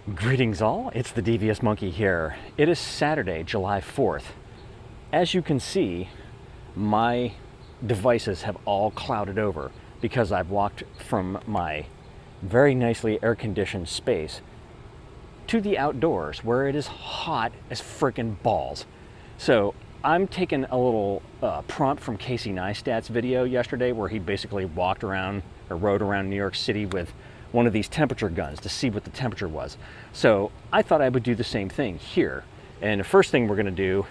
Greetings all, it's the Devious Monkey here. It is Saturday, July 4th. As you can see, my devices have all clouded over because I've walked from my very nicely air-conditioned space to the outdoors where it is hot as frickin' balls. So I'm taking a little prompt from Casey Neistat's video yesterday where he basically walked around or rode around New York City with one of these temperature guns to see what the temperature was. So I thought I would do the same thing here. And the first thing we're gonna do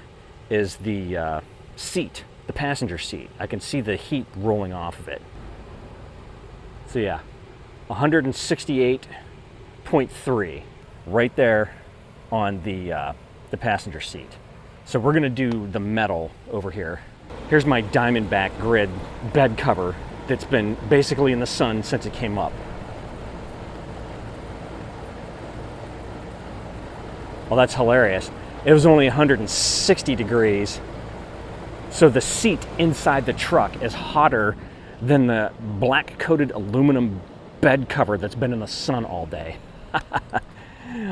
is the seat, the passenger seat. I can see the heat rolling off of it. So yeah, 168.3 right there on the passenger seat. So we're gonna do the metal over here. Here's my Diamondback grid bed cover that's been basically in the sun since it came up. Well, that's hilarious. It was only 160 degrees. So the seat inside the truck is hotter than the black coated aluminum bed cover that's been in the sun all day.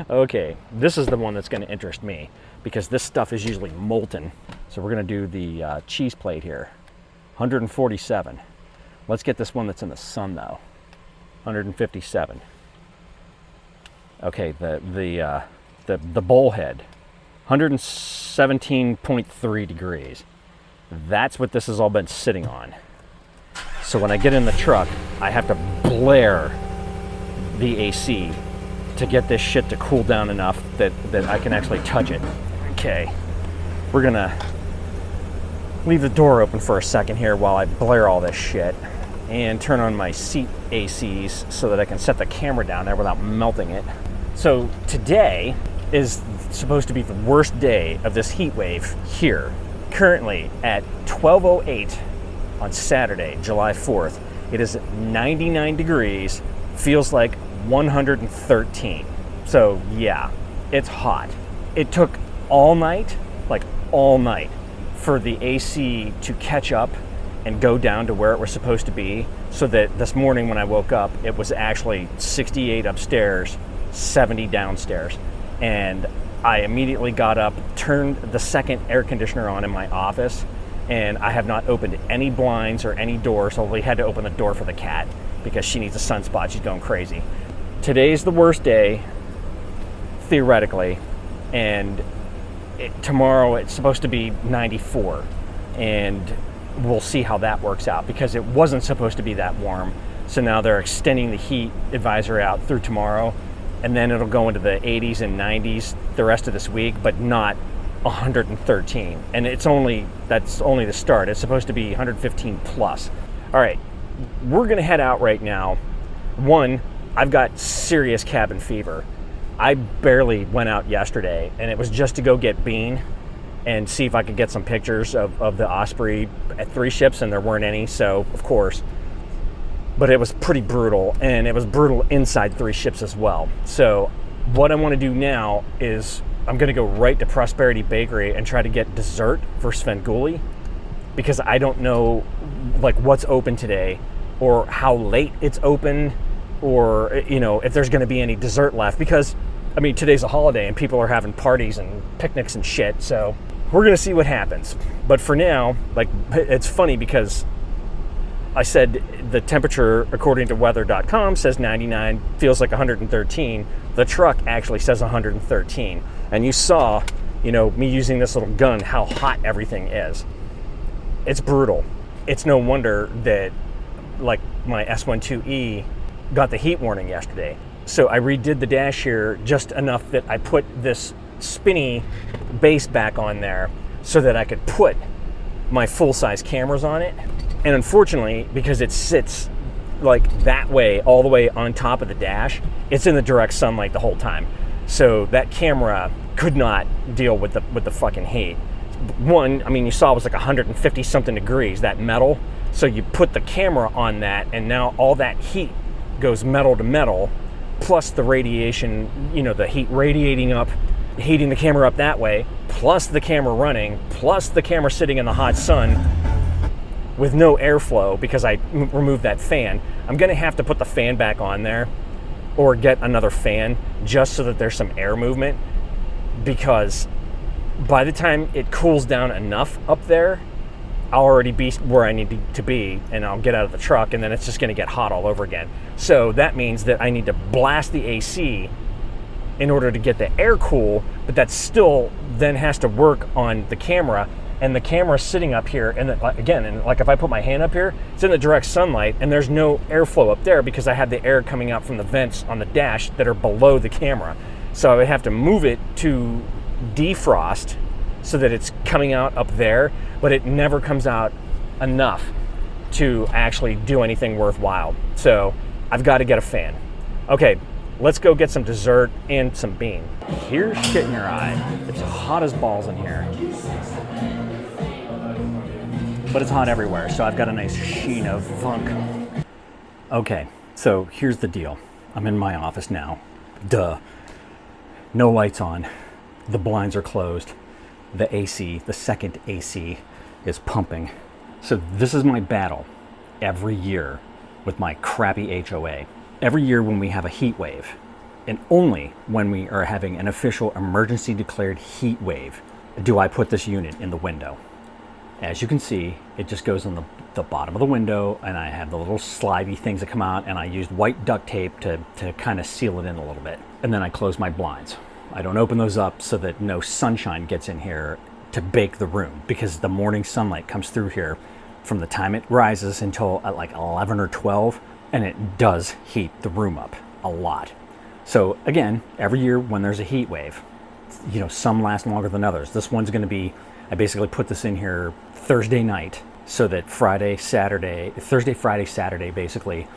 Okay, this is the one that's gonna interest me because this stuff is usually molten. So we're gonna do the cheese plate here. 147. Let's get this one that's in the sun though. 157. Okay, the bowl head, 117.3 degrees. That's what this has all been sitting on. So when I get in the truck, I have to blare the AC to get this shit to cool down enough that I can actually touch it. Okay, we're gonna leave the door open for a second here while I blare all this shit and turn on my seat ACs so that I can set the camera down there without melting it. So today is supposed to be the worst day of this heat wave here. Currently at 12:08 on Saturday, July 4th, it is 99 degrees, feels like 113. So yeah, it's hot. It took all night, like all night, for the AC to catch up and go down to where it was supposed to be, so that this morning when I woke up, it was actually 68 upstairs, 70 downstairs. And I immediately got up, turned the second air conditioner on in my office, and I have not opened any blinds or any doors, so we had to open the door for the cat because she needs a sunspot. She's going crazy. Today's the worst day, theoretically, and tomorrow it's supposed to be 94, and we'll see how that works out because it wasn't supposed to be that warm. So now they're extending the heat advisory out through tomorrow, and then it'll go into the 80s and 90s the rest of this week, but not 113. And that's only the start. It's supposed to be 115 plus. All right, we're gonna head out right now. One, I've got serious cabin fever. I barely went out yesterday, and it was just to go get Bean and see if I could get some pictures of the Osprey at 3 ships, and there weren't any, so of course. But it was pretty brutal, and it was brutal inside 3 ships as well. So what I want to do now is I'm going to go right to Prosperity Bakery and try to get dessert for Svengoolie, because I don't know like what's open today or how late it's open, or if there's going to be any dessert left, because I mean today's a holiday and people are having parties and picnics and shit. So we're going to see what happens. But for now, like, it's funny because I said the temperature, according to weather.com, says 99, feels like 113. The truck actually says 113. And you saw, me using this little gun, how hot everything is. It's brutal. It's no wonder that, like, my S1 IIE got the heat warning yesterday. So I redid the dash here just enough that I put this spinny base back on there so that I could put my full-size cameras on it. And unfortunately, because it sits like that way, all the way on top of the dash, it's in the direct sunlight the whole time. So that camera could not deal with the fucking heat. One, I mean, you saw it was like 150 something degrees, that metal. So you put the camera on that, and now all that heat goes metal to metal, plus the radiation, the heat radiating up, heating the camera up that way, plus the camera running, plus the camera sitting in the hot sun with no airflow because I removed that fan. I'm gonna have to put the fan back on there or get another fan just so that there's some air movement, because by the time it cools down enough up there, I'll already be where I need to be, and I'll get out of the truck, and then it's just going to get hot all over again. So that means that I need to blast the AC in order to get the air cool, but that still then has to work on the camera, and the camera's sitting up here, and again, and like if I put my hand up here, it's in the direct sunlight, and there's no airflow up there because I have the air coming out from the vents on the dash that are below the camera. So I would have to move it to defrost so that it's coming out up there, but it never comes out enough to actually do anything worthwhile. So I've got to get a fan. Okay, let's go get some dessert and some bean. Here's shit in your eye. It's hot as balls in here, but it's hot everywhere, so I've got a nice sheen of funk. Okay, so here's the deal. I'm in my office now. Duh. No lights on. The blinds are closed. The AC, the second AC, is pumping. So this is my battle every year with my crappy HOA. Every year when we have a heat wave, and only when we are having an official emergency declared heat wave, do I put this unit in the window. As you can see, it just goes on the bottom of the window, and I have the little slidey things that come out, and I used white duct tape to kind of seal it in a little bit. And then I close my blinds. I don't open those up so that no sunshine gets in here to bake the room, because the morning sunlight comes through here from the time it rises until at like 11 or 12, and it does heat the room up a lot. So again, every year when there's a heat wave, you know, some last longer than others. This one's going to be, I basically put this in here Thursday night so that Thursday, Friday, Saturday basically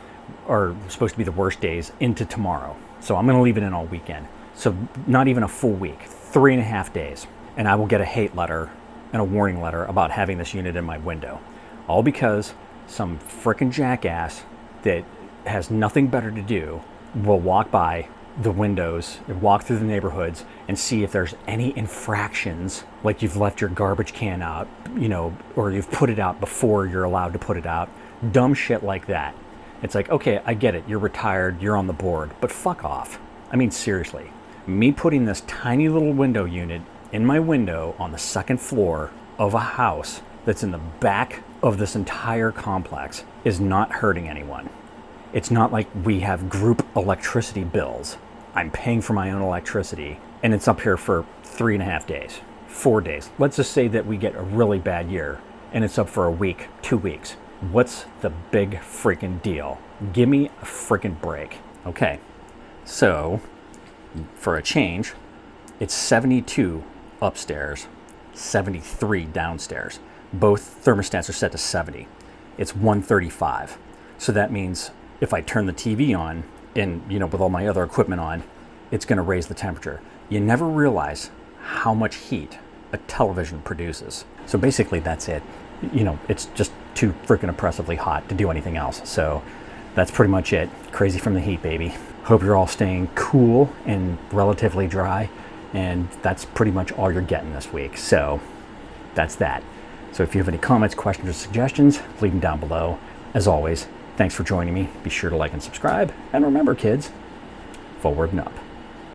are supposed to be the worst days into tomorrow. So I'm going to leave it in all weekend. So not even a full week, 3.5 days. And I will get a hate letter and a warning letter about having this unit in my window. All because some frickin' jackass that has nothing better to do will walk by the windows and walk through the neighborhoods and see if there's any infractions, like you've left your garbage can out, you know, or you've put it out before you're allowed to put it out. Dumb shit like that. It's like, okay, I get it. You're retired. You're on the board. But fuck off. I mean, seriously. Me putting this tiny little window unit in my window on the second floor of a house that's in the back of this entire complex is not hurting anyone. It's not like we have group electricity bills. I'm paying for my own electricity, and it's up here for 3.5 days, 4 days. Let's just say that we get a really bad year and it's up for a week, 2 weeks. What's the big freaking deal? Give me a freaking break. Okay, so for a change, it's 72 upstairs, 73 downstairs. Both thermostats are set to 70. It's 135. So that means if I turn the TV on and, you know, with all my other equipment on, it's going to raise the temperature. You never realize how much heat a television produces. So basically that's it. You know, it's just too freaking oppressively hot to do anything else. So that's pretty much it. Crazy from the heat, baby. Hope you're all staying cool and relatively dry. And that's pretty much all you're getting this week. So that's that. So if you have any comments, questions, or suggestions, leave them down below. As always, thanks for joining me. Be sure to like and subscribe. And remember, kids, forward and up.